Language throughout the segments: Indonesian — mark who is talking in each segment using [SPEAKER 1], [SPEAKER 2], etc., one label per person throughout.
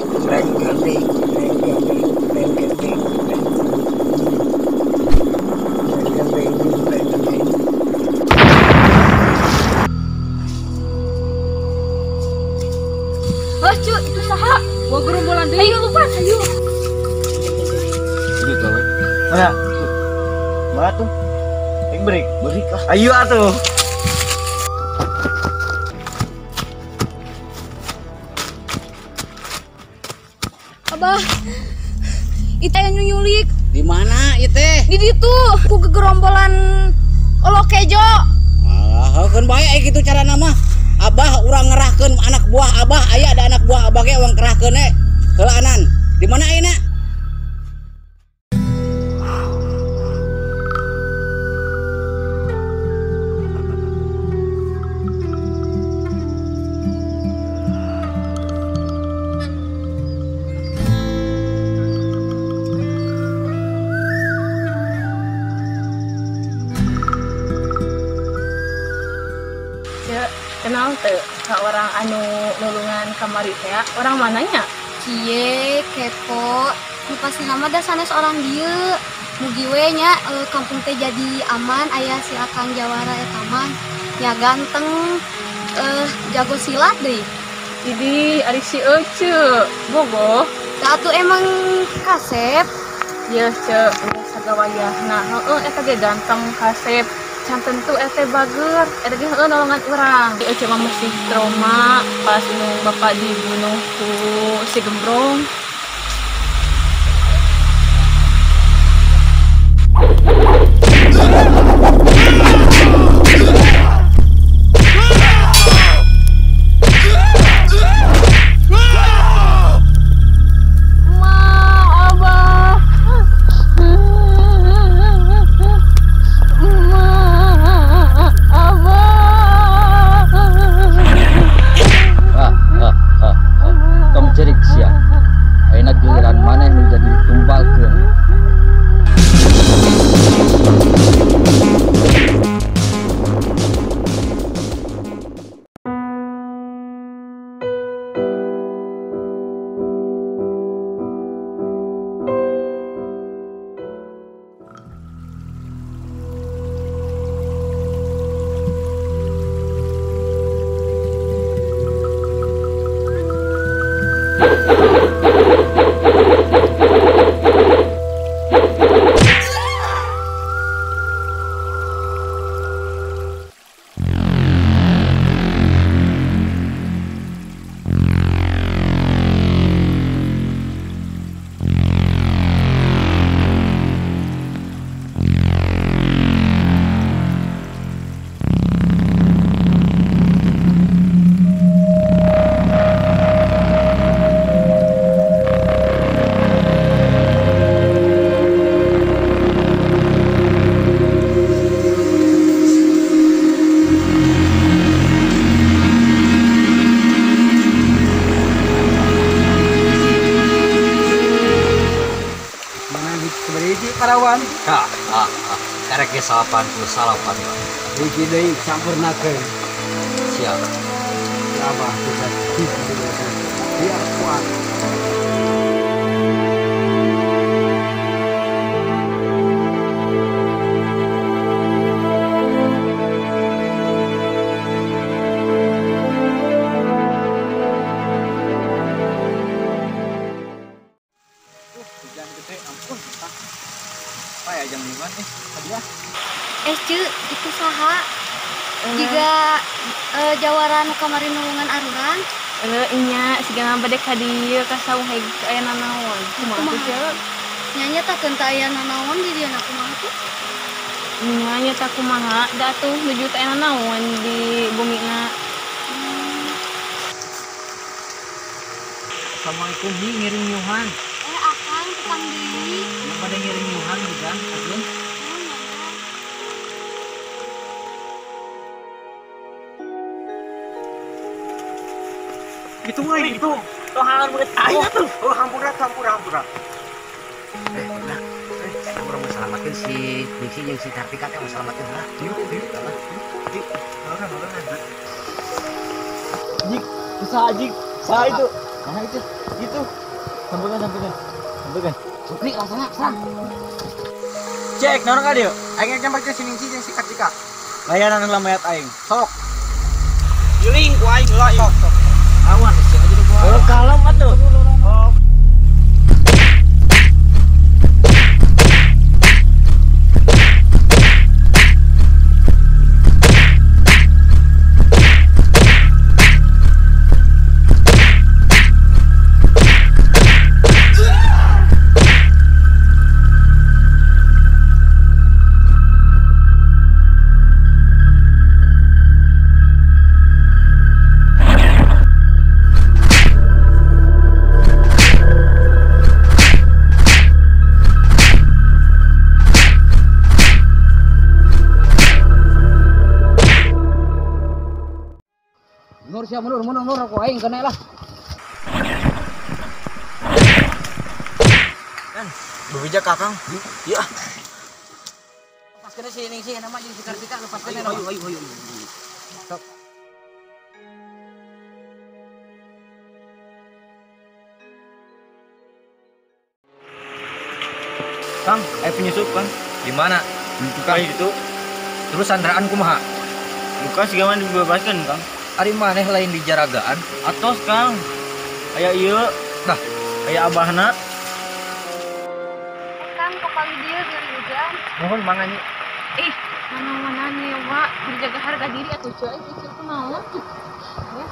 [SPEAKER 1] Breng gandeng, breng gandeng, breng gandeng, breng gandeng, breng gandeng.
[SPEAKER 2] Oh cuy, itu saha? Gua gerombolan deh. Ayo lupa, ayo.
[SPEAKER 3] Itu tuh. Mana? Mana tuh? Break lah. Ayo atuh.
[SPEAKER 2] Abah, itu yang nyulik.
[SPEAKER 4] Di mana ieu teh?
[SPEAKER 2] Di ditu, ku gegerombolan Olokejo.
[SPEAKER 4] Alah, kan bae kitu cara nama. Abah urang ngerahkeun anak buah Abah, aya ada anak buah Abah ge urang kerahkeun we. Heulaanan. Di mana ayeuna?
[SPEAKER 2] Kenal tuh ke orang anu nulungan kamari teh? Orang mananya?
[SPEAKER 5] Cie, kepo. Nu pasti nama da sanes orang dieu. Mugi we nya kampung teh jadi aman, aya si Akang Jawara eta mah. Ya ganteng, jago silat deui.
[SPEAKER 2] Jadi ari si Ece, bogoh.
[SPEAKER 5] Da atuh emang kasep.
[SPEAKER 2] Ya ce, sagawayahna. Heeh, eta ge ganteng kasep. Can tentu eta bager, eta ge heueuh nolongan urang. Si Ece mah masih trauma pas nu bapak dibunuh ku si Gembrong.
[SPEAKER 1] Parawan,
[SPEAKER 3] Karek ge salapan.
[SPEAKER 1] hiji deui sampurnakeun.
[SPEAKER 3] Siap.
[SPEAKER 1] Abah bisa biar kuat.
[SPEAKER 3] Hujan gede ampun. Apa ya jam 5 nih? Hadiah.
[SPEAKER 5] Cu, itu saha? Juga Jawara nu kamari nulungan aruran.
[SPEAKER 2] Inya sigana bade ka dieu ka sawah aya nanaon. Kumaha tuh ce?
[SPEAKER 5] Nyanya tak kenta aya nanaon di dieu kumaha tuh?
[SPEAKER 2] Nya nya tak kumaha da atuh nuju teh aya nanaon di bumina.
[SPEAKER 3] Assalamualaikum, Hi, ngiring nyuhan.
[SPEAKER 5] Akang tukang deui.
[SPEAKER 3] Yang pada ngiring nyuhan juga, Agun.
[SPEAKER 1] Itu mah itu. Tohan murid ayo tuh. Oh, hampura.
[SPEAKER 4] Urang menyelamatkeun si Diksi jeung si Kartika teh menyelamatkeun lah.
[SPEAKER 1] Jik, bisa jik. Sa itu.
[SPEAKER 4] Mana itu?
[SPEAKER 3] Itu. Sampaikan.
[SPEAKER 4] Supri laksana, serang.
[SPEAKER 3] Cek, naon ka dieu? Aing nyampak teh sining jeung sikat cika. Layanan heula mayat aing. Sok. Juling ku aing heula. Sok. Awan sih aja gua. Oh, kalem atuh. Oh.
[SPEAKER 4] Mundur aku aing kena lah.
[SPEAKER 3] Kan, bebijak Kakang. Iya.
[SPEAKER 4] Lepas kena sini nama jeung sikar-sikar lepas kena. Ayo. Sok.
[SPEAKER 3] Kang, penyusup Kang. Di mana? Di tukang itu. Terus sandraan kumaha? Lukas gimana dibebaskan, Kang? Ari maneh lain di jaragaan atos Kang. Aya ieu, nah, aya abahna.
[SPEAKER 5] Kang kepala dia dari hujan.
[SPEAKER 3] Mohon mangani.
[SPEAKER 2] Ih, mana nih, Wak? Berjaga harga diri atuh, Cek. Itu kunaon? Ya.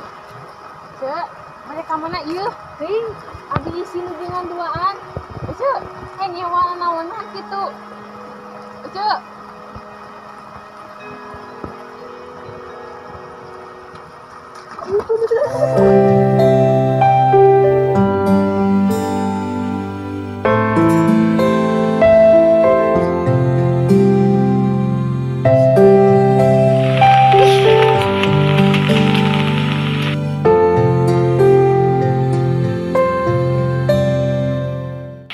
[SPEAKER 2] Cek, mereka mana ieu? Ting, abi isi dengan duaan. Cek, nyewa naonan kitu. Cek.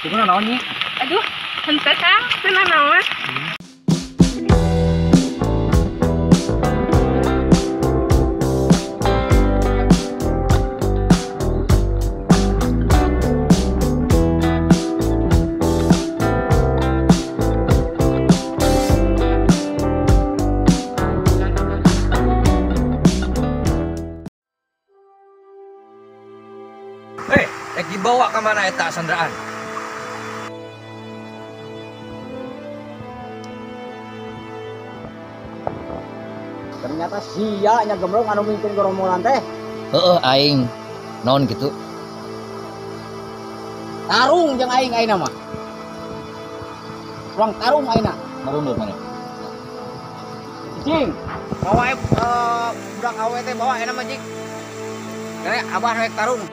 [SPEAKER 3] Kumaha naon nih?
[SPEAKER 2] Aduh, henteu Kang, teu naon.
[SPEAKER 3] Rek dibawa ke mana eta sandraan?
[SPEAKER 4] Ternyata sia nya gemrong anu mimpin gerombolan teh.
[SPEAKER 6] Heeh aing. Naon gitu?
[SPEAKER 4] Tarung jeung aing ayeuna mah. Ruang tarung ayeuna.
[SPEAKER 6] Marundur mana?
[SPEAKER 4] Cing, bawa budak awe teh bawa enak mah cing. Kene abah rek tarung.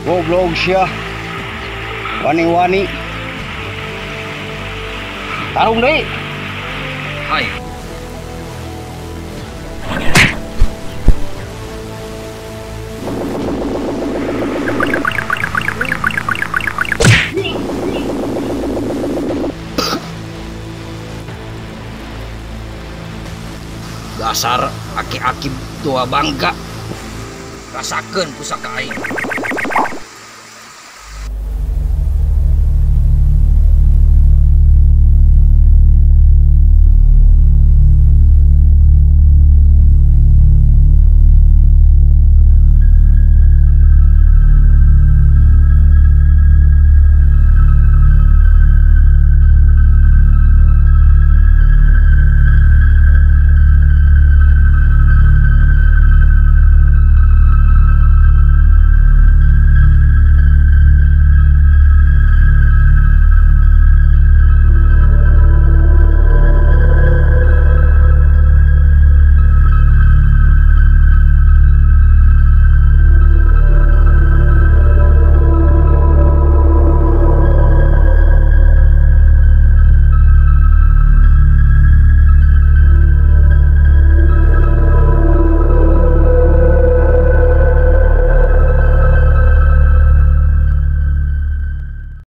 [SPEAKER 4] Goblok sia. Wani-wani. Tarung deui.
[SPEAKER 6] Hai. Dasar aki-aki tua bangka. Rasakeun pusaka aing.